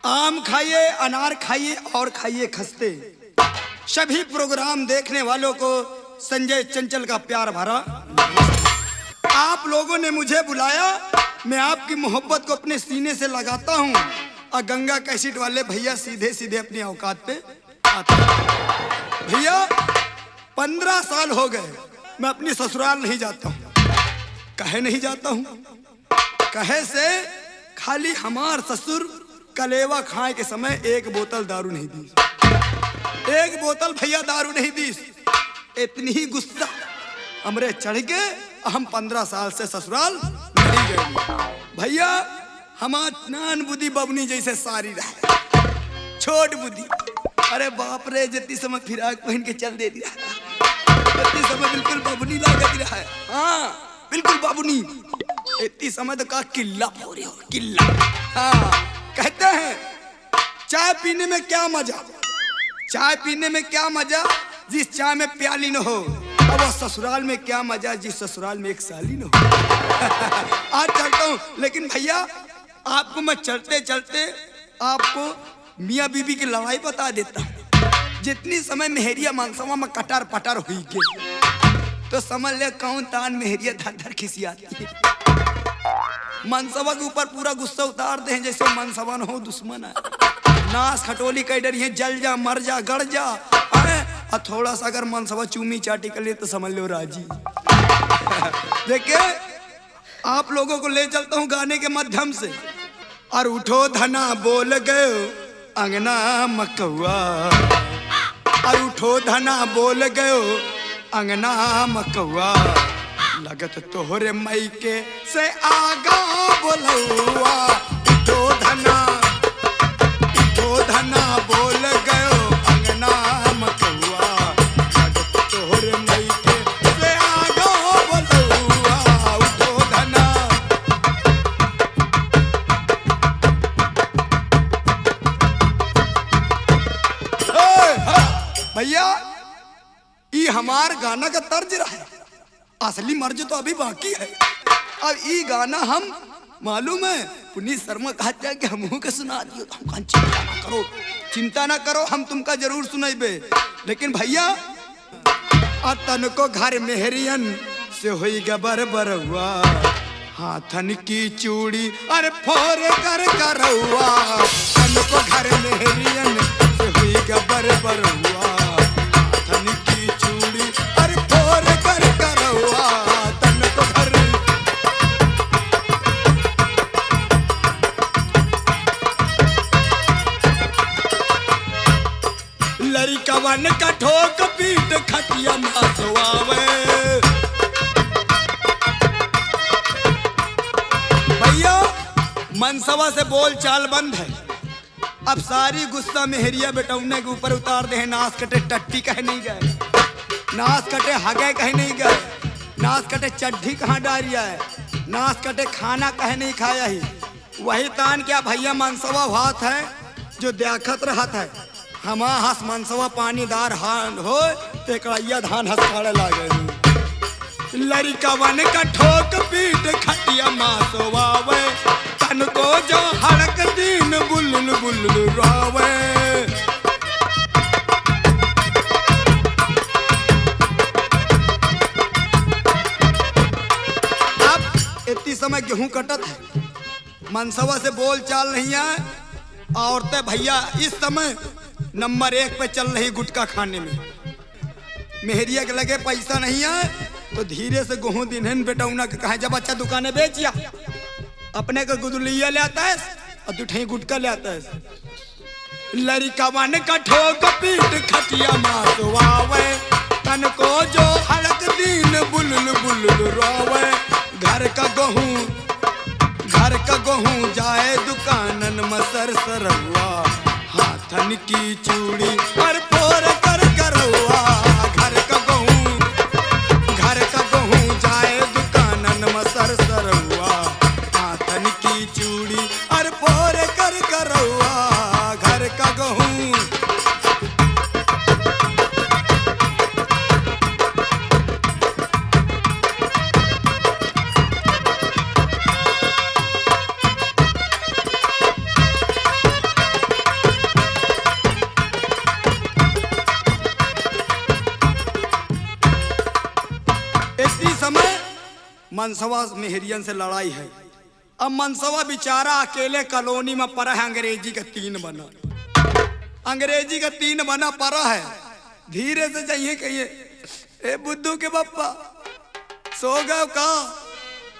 आम खाइए, अनार खाइए और खाइए खस्ते। सभी प्रोग्राम देखने वालों को संजय चंचल का प्यार भरा। आप लोगों ने मुझे बुलाया, मैं आपकी मोहब्बत को अपने सीने से लगाता हूँ और गंगा कैसेट वाले भैया सीधे सीधे अपनी औकात पे आते हैं। भैया 15 साल हो गए मैं अपनी ससुराल नहीं जाता हूँ। कहे नहीं जाता हूँ? कहे से खाली हमार ससुर कलेवा खाए के समय एक बोतल दारू नहीं दी, एक बोतल भैया दारू नहीं दी। इतनी ही गुस्सा हमरे चढ़ के हम 15 साल से ससुराल नहीं गए। भैया हमार नान बुद्धि बबनी जैसे सारी रहे, छोट बुद्धि। अरे बाप रे, जितनी समय फिराक पहन के चल दे दिया, इतनी समय बिल्कुल बबनी लग रहा है। हाँ बिल्कुल बबनी। इतनी समय तो का किल्ला हो रही हो, किल्ला। हाँ कहते हैं चाय पीने में क्या मजा, चाय पीने में क्या मजा जिस चाय में प्याली न हो, और वो ससुराल में क्या मजा जिस ससुराल में एक साली न हो। आज चलता हूँ, लेकिन भैया आपको मैं चलते चलते आपको मियाँ बीबी की लड़ाई बता देता हूँ। जितनी समय मेहरिया मानसवा में कटार पटार हुई के, तो समझ ले कौन तान मेहरिया धर धर खिसियाती है। मनसवा के ऊपर पूरा गुस्सा उतार दे जैसे मनसवा न हो दुश्मन है। नाश खटोली कह डरी है, जल जा मर जा गड़ जा। और थोड़ा सा अगर मनसवा चूमी चाटी कर ले तो समझ लो राजी। देखिए आप लोगों को ले चलता हूँ गाने के माध्यम से। और उठो धना बोल गए अंगना मकौआ, और उठो धना बोल गए अंगना मकौआ, लगत तोहरे मई के से आगा बोलौआ। उठो धना बोल गयो अंगना मकौआ, लगत तोहरे मई के से आगा बोलौआ। उठो धना। भैया ये हमार गाना का तर्ज रहा, असली मर्ज तो अभी बाकी है। अब ये गाना हम मालूम है पुनीत शर्मा कहता है कि हम के सुना दियो, तो हम चिंता ना करो, चिंता ना करो, हम तुमका जरूर सुनाइबे। लेकिन भैया अतन को घर मेहरियन से हुई गबर बरहुआ, हाथन की चूड़ी अरे फोर कर करौआ। तन को घर मेहरियन से हुई गबर बरहुआ, हाथन की चूड़ी अरे फोर कर करौआ। तन को घर लड़कवन का ठोक पीट खटिया मासवावे। भैया मनसवा से बोल चाल बंद है। अब सारी गुस्सा मेहरिया बेटौने के ऊपर उतार दे। नाश कटे टट्टी कहे नहीं गए, नाश कटे हगे कहे नहीं गए, नाश कटे चड्ढी कहाँ डारिया है, नाश कटे खाना कहे नहीं खाया ही। वही तान क्या भैया मनसवा भात है जो देखत रहत है। हमा हस मनसवा पानीदार हान हो ते कड़ैया धान हस खाड़े लागे। लड़कवन का ठोक पीट खटिया मासवावे, तन को जो हड़क दिन बुलुल बुलुल रोवे। अब इतनी समय गेहूं कटत है, मनसवा से बोल चाल नहीं है। औरतें भैया इस समय नंबर 1 पे चल रही गुटखा खाने में। मेहरिया के लगे पैसा नहीं है तो धीरे से गेहूं दिन बेटौना के कहे जब अच्छा दुकाने बेचिया, अपने को गुदुलिया ले आता है और दुठई गुटका ले आता है। लड़कवन का ठोक पीट खटिया मासवावे, तन को जो हड़क दिन बुलुल बुलुल रोवे। घर का गेहूं जाए दुकानन में सरसरवा, हाथन की चूड़ी पर फोर कर करवा। घर का गेहूं जाए दुकानन में सरसरवा, हाथन की चूड़ी और फोर कर करवा। घर का गेहूं मनसवा मेहरियन से लड़ाई है। अब मनसवा बेचारा अकेले कॉलोनी में पड़ा है, अंग्रेजी का 3 बना, अंग्रेजी का 3 बना पड़ा है। धीरे से जाइए कहिए, ए बुद्धू के बप्पा सो गए का?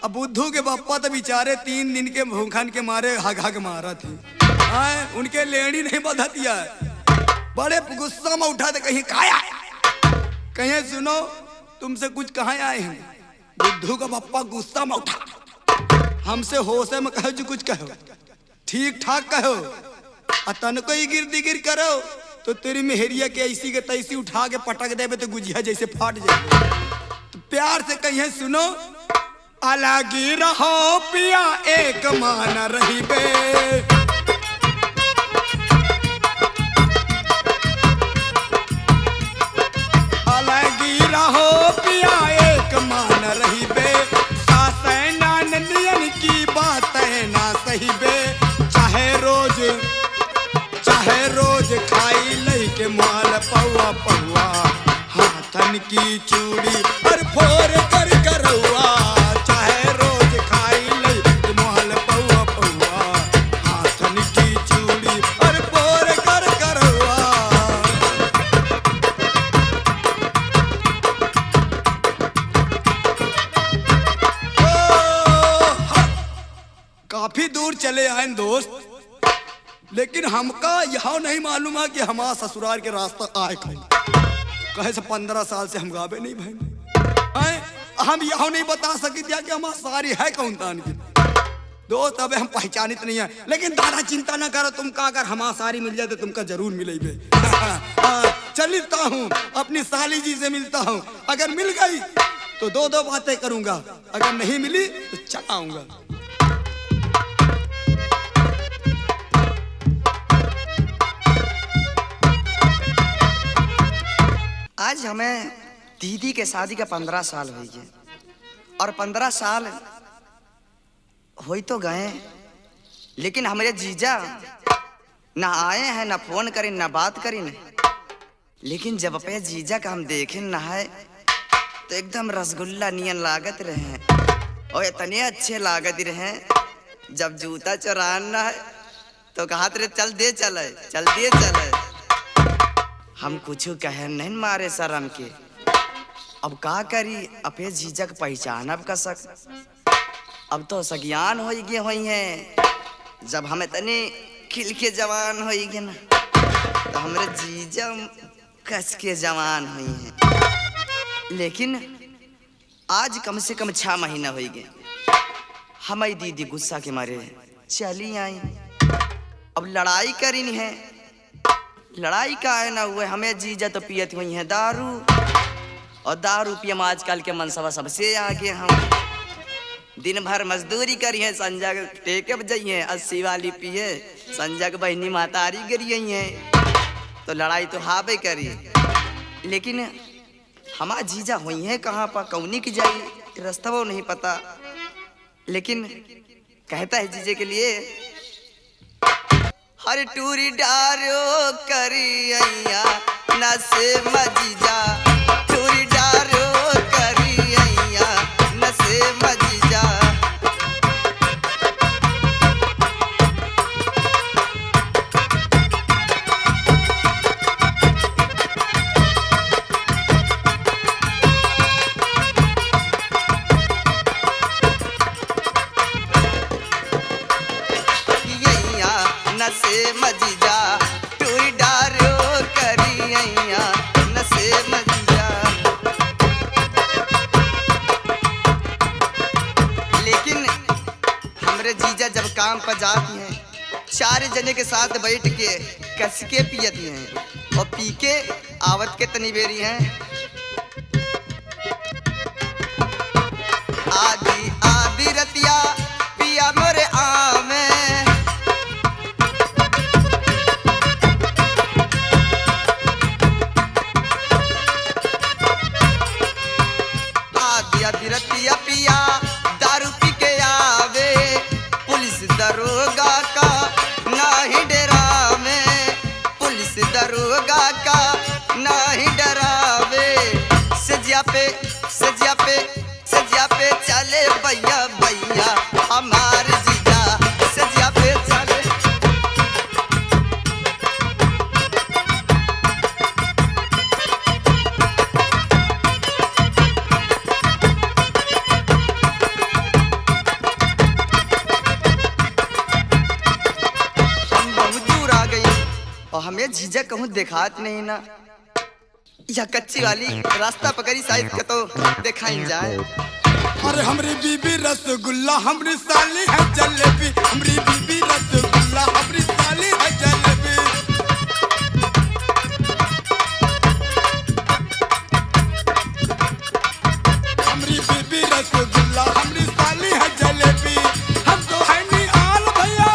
अब बुद्धू के बप्पा तो बेचारे 3 दिन के भूखन के मारे हग हग मारा थे। उनके लेड़ी नहीं बधा दिया है। बड़े गुस्सा में उठा दे, कहीं काया कहीं सुनो तुमसे कुछ कहाँ आए हैं। बुद्धू का बप्पा गुस्सा में उठा, हमसे होशे में कहो जो कुछ कहो, ठीक ठाक कहो, तन को ही गिर करो तो तेरी मेहरिया के ऐसी के तैसी उठा के पटक देवे तो गुजिया जैसे फाट जाए। तो प्यार से कहिए सुनो, अलगी रहो पिया एक मान रही बे, अलगी रहो पिया एक मान रही बे, सासैना नंदियन की बात है ना सही बे, चाहे रोज खाई लई के माल पौआ पौआ, हाथन की चूड़ी पर फोर कर करौआ, चाहे रोज खाई लई के माल पौआ पौआ, हाथन की चूड़ी पर फोर कर करौआ। काफी दूर चले आए दोस्त, लेकिन हमका यह नहीं मालूम है कि हमारा ससुराल के रास्ता आए कहे से 15 साल से हम गावे नहीं भाई, हम यह नहीं बता सकी दिया कि हमारा सारी है कौन तान की दोस्त। अब हम पहचानित नहीं है, लेकिन दादा चिंता ना करो, तुमका अगर हमारा सारी मिल जाए तो तुमका जरूर मिलेगी। चलता हूँ अपनी साली जी से मिलता हूँ, अगर मिल गई तो 2 बातें करूंगा, अगर नहीं मिली तो चलाऊंगा। आज हमें दीदी के शादी का 15 साल हो गए, और 15 साल हो तो गए, लेकिन हमारे जीजा ना आए हैं, ना फोन करें, ना बात करें। लेकिन जब अपने जीजा का हम देखें ना है तो एकदम रसगुल्ला नियन लागत रहे, और इतने अच्छे लागत रहे। जब जूता चुराना है तो कहा तेरे चल दे चले, चल दे चले। हम कुछ कहे नहीं मारे शर्म के, अब का करी, अपने जीजक पहचान अब का सक। अब तो सज्ञान हो गए हुई हैं, जब हम इतने खिल के जवान हो गए ना, तो हमारे जीजा कस के जवान हुई हैं। लेकिन आज कम से कम 6 महीना हो गए, हमारी दीदी गुस्सा के मारे चली आई। अब लड़ाई करी है, लड़ाई का है ना हुए, हमें जीजा तो पियत हुई है दारू, और दारू पियम आजकल के मनसवा सबसे आगे। हम दिन भर मजदूरी करी है, संजय टेके बजाइए 80 वाली पिए, संजय की बहनी मातारी गिरी है, तो लड़ाई तो हावे करी। लेकिन हमारा जीजा हुई है कहाँ पर, कौनी की जाई रास्ता वो नहीं पता। लेकिन कहता है जीजे के लिए, हर टूरी डारो करिया न से मजीजा, टूरी डारो करिया न से मजीजा। न से मजीजा, टूरी डारो करिया न से मजीजा। लेकिन हमरे जीजा जब काम पर जाती हैं, 4 जने के साथ बैठ के कस के पियती हैं, और पी के आवत के तनी बेरी हैं। आधी आधी रतिया पिया मोरे आमे, रतिया पिया दारू पी के आवे, पुलिस दरोगा का नाही डरावे, पुलिस दरोगा का नाही डरावे। सजिया पे चले और हमें जीजा कहूँ देखात नहीं ना, यह कच्ची वाली रास्ता पकड़ी शायद के तो दिखाई जाए। अरे हमरी बीबी रसगुल्ला हमरी साली है जलेबी, हमरी बीबी रसगुल्ला हमरी साली है जलेबी। हमरी बीबी रसगुल्ला हमरी साली है जलेबी। हम तो है निहाल भैया,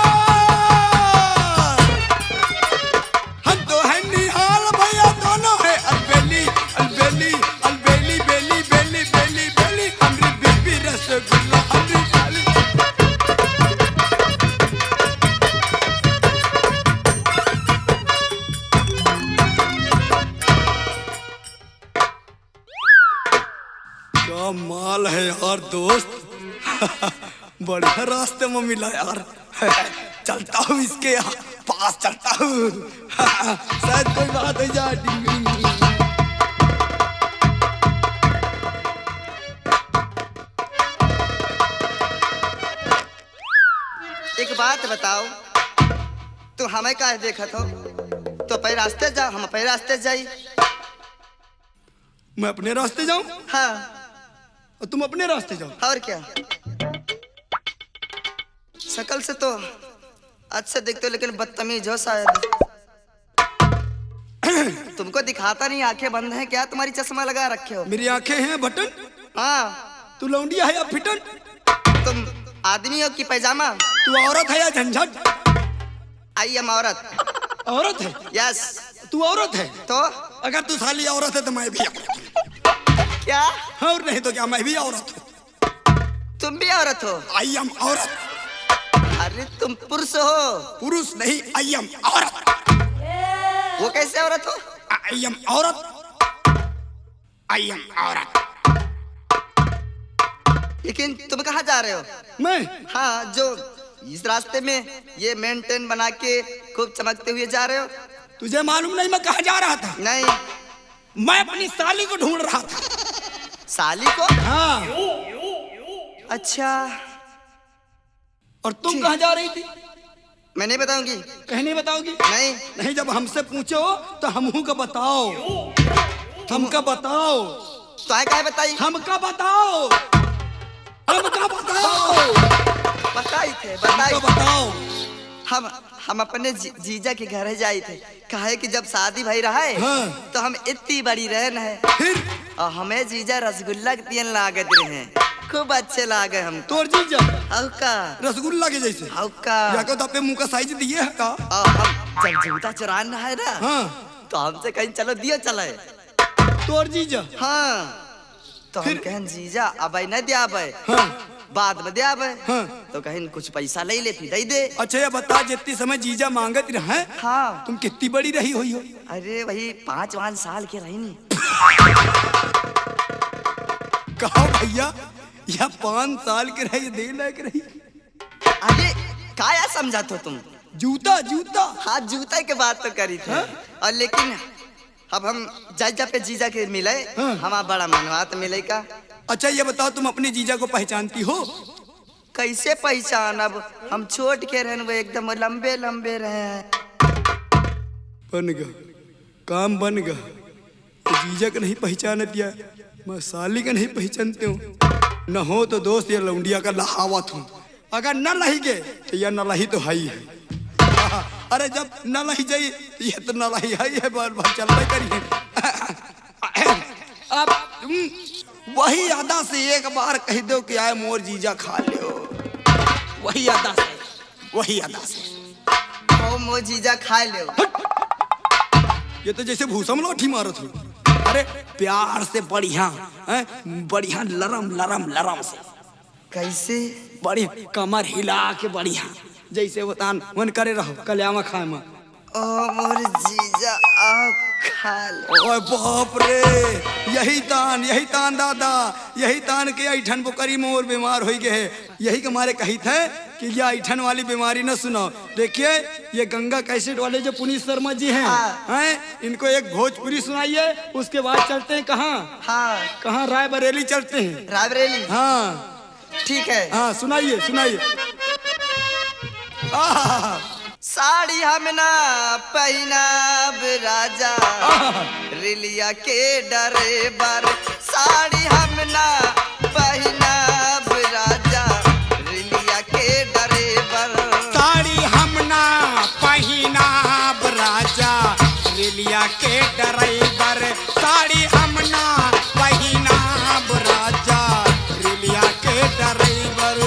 हम तो है निहाल भैया, दोनों है अलबेली अलबेली अलबेली बेली बेली बेली बेली। हमरी बीबी रसगुल्ला हमरी साली। क्या माल है यार दोस्त। बढ़िया रास्ते में मिला यार। चलता हूँ इसके पास चलता हूँ। शायद कोई बात हो जाए। डिंग, डिंग, डिंग। एक बात बताओ, तू हमें काहे देखत हो? तो पै रास्ते जा, हम पै रास्ते जाई। मैं अपने रास्ते जाऊं हाँ और तुम अपने रास्ते जाओ। और क्या, शकल से तो अच्छे दिखते हो लेकिन बदतमीज हो शायद। तुमको दिखाता नहीं, आंखें बंद हैं क्या? तुम्हारी चश्मा लगा रखे हो। मेरी आंखें हैं बटन, हाँ, तू लौंडिया है या फिटन? तुम आदमी हो कि पैजामा? तू औरत है या झंझट? आई एम औरत। औरत है? यस। तू औरत है तो अगर तू साली औरत है तो मैं भी औरत क्या? हूं। और नहीं तो क्या, मैं भी औरत हूँ। तुम भी औरत हो? आई एम औरत। अरे तुम पुरुष हो। पुरुष नहीं, आई एम औरत। वो कैसे औरत हो? आई एम औरत, आई एम औरत। लेकिन तुम कहाँ जा रहे हो? मैं हाँ, जो इस रास्ते में ये मेंटेन बना के खूब चमकते हुए जा रहे हो। तुझे मालूम नहीं मैं कहाँ जा रहा था? नहीं। मैं अपनी साली को ढूंढ रहा था। साली को? हाँ। अच्छा। और तुम कहाँ जा रही थी? मैं नहीं बताऊंगी। कहीं नहीं बताओगी? नहीं। नहीं, जब हमसे पूछो तो हमहू का बताओ। हमका बताओ। तो आए काहे बताई? हमका बताओ। हमका बताओ। बताई थे, बताई। हमका बताओ। हम अपने जीजा के घर जाए थे। कहे कि जब शादी भाई रहा है हाँ। तो हम इतनी बड़ी रहन है फिर और हमें जीजा रसगुल्ला के तीन लागत रहे, खूब अच्छे लागे हम। तोर जीजा औका रसगुल्ला के जैसे औका। या को तो मुंह का साइज दिए है का? और हम जब जूता चुराना है ना, हाँ। तो हमसे कहीं चलो दियो चले। तोर जीजा? हाँ। तो हम कहें जीजा अब नहीं दे आबे, हाँ। बाद में दे आबे। हाँ। तो कहीं कुछ पैसा ले ले फिर दे दे। अच्छा ये बता, जितनी समय जीजा मांगत रहे हाँ। तुम कितनी बड़ी रही हुई हो? अरे वही 5 साल के रही नहीं। कहो भैया, यह 5 साल के रही दे लायक रही। अरे क्या समझा तो तुम? जूता जूता। हाँ, जूता के बात तो करी थी। हाँ? और लेकिन अब हम जीजा पे जीजा के मिले, हाँ। हमारा बड़ा मनवा तो मिले का। अच्छा ये बताओ, तुम अपने जीजा को पहचानती हो? कैसे पहचान? अब हम छोट के रहन, वो एकदम लंबे लंबे रहे हैं। बन गया, काम बन गया। तो जीजा का नहीं पहचानत या मैं साली का नहीं पहचानते हूँ। न हो तो दोस्त ये लौंडिया का लहावत हूँ। अगर न लही गए तो यह न लही तो है ही है। अरे जब न लही जाइए तो यह तो न लही है, बार बार चलते करिए। अब वही अदा से एक बार कह दो कि आए मोर जीजा खा लो। वही अदा से, वही अदा से। ओ मो जीजा खा ले। ये तो जैसे भूसा में लाठी मारत हो। अरे प्यार से बढ़िया, बढ़िया लरम लरम लरम से। कैसे? बढ़िया कमर हिला के बढ़िया, जैसे वो तान मन करे रहो कल्यामा खाए में। ओ मोर जीजा आओ खा ले। ओए बाप रे, यही तान दादा, यही तान के ऐठन बुकरी में और बीमार हो गए। यही के मारे कही थे कि यह ऐठन वाली बीमारी न सुनो। देखिए ये गंगा कैसेट वाले जो पुनीत शर्मा जी हैं, इनको एक भोजपुरी सुनाइए, उसके बाद चलते हैं कहाँ? हाँ। कहाँ? रायबरेली चलते हैं। रायबरेली? हाँ ठीक है। हाँ, सुनाइए सुनाइए। साड़ी हम ना पहनाब राजा रिलिया के डरेबर। साड़ी हम ना पहनाब राजा रिलिया के डरेबर। साड़ी हम ना पहिनाब राजा रेलिया के ड्राइवर। साड़ी हम ना पहिनाब राजा रेलिया के ड्राइवर।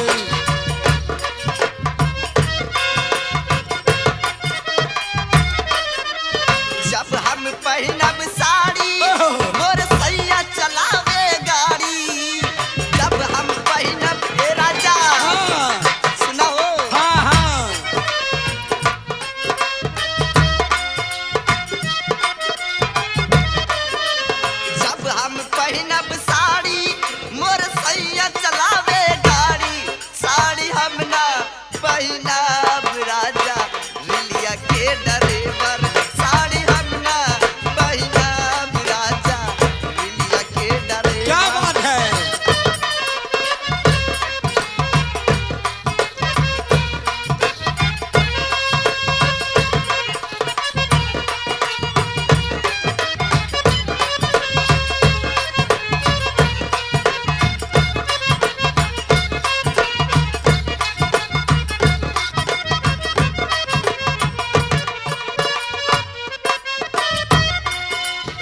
जब हम पहनब साड़ी मोर सैया चलावे गाड़ी। जब हम पहनब ए राजा सुना हो। हाँ हाँ जब हम पहनब साड़ी मोर सैया चलावे गाड़ी। साड़ी हम ना पहनब राजा रिलिया के डरेबर। साड़ी हम ना पहनब राजा रिलिया के डरेबर। क्या बात है।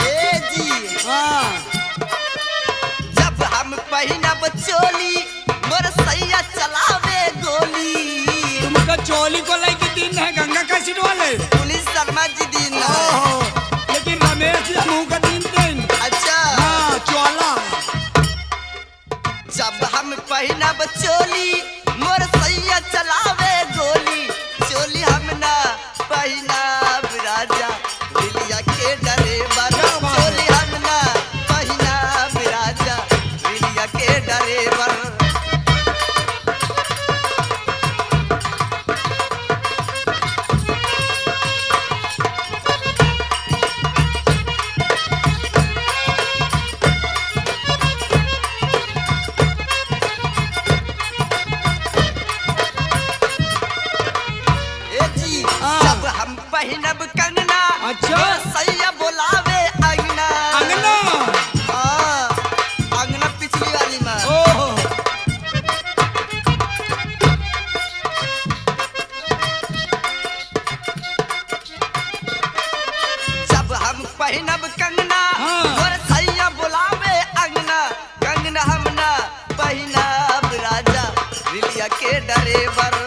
ए जी हाँ जब हम पहनब चोली मोर सैया चलावे गोली। तुमका चोली को लेके दिन है गंगा कैसेट वाले। पुलिस शर्मा जी दिन ओहो, लेकिन रमेश जी मुंह का दिन। अच्छा हाँ चोला। जब हम पहनब चोली मोर सैया चलावे गोली। चोली हम ना पहनब राजा रिलिया के डरेबर। क्या बात है। चोली हम ना पहनब राजा रिलिया के डरेबर। ए जी हाँ। जब हम पहनब कंगना अच्छा। मोर सैया बोलावे अंगना। अंगना। हाँ अंगना पिछली वाली में। ओहो जब हम पहनब कंगना हाँ। मोर सैया बुलावे अंगना। कंगना हम ना पहनब राजा रिलिया के डरेबर।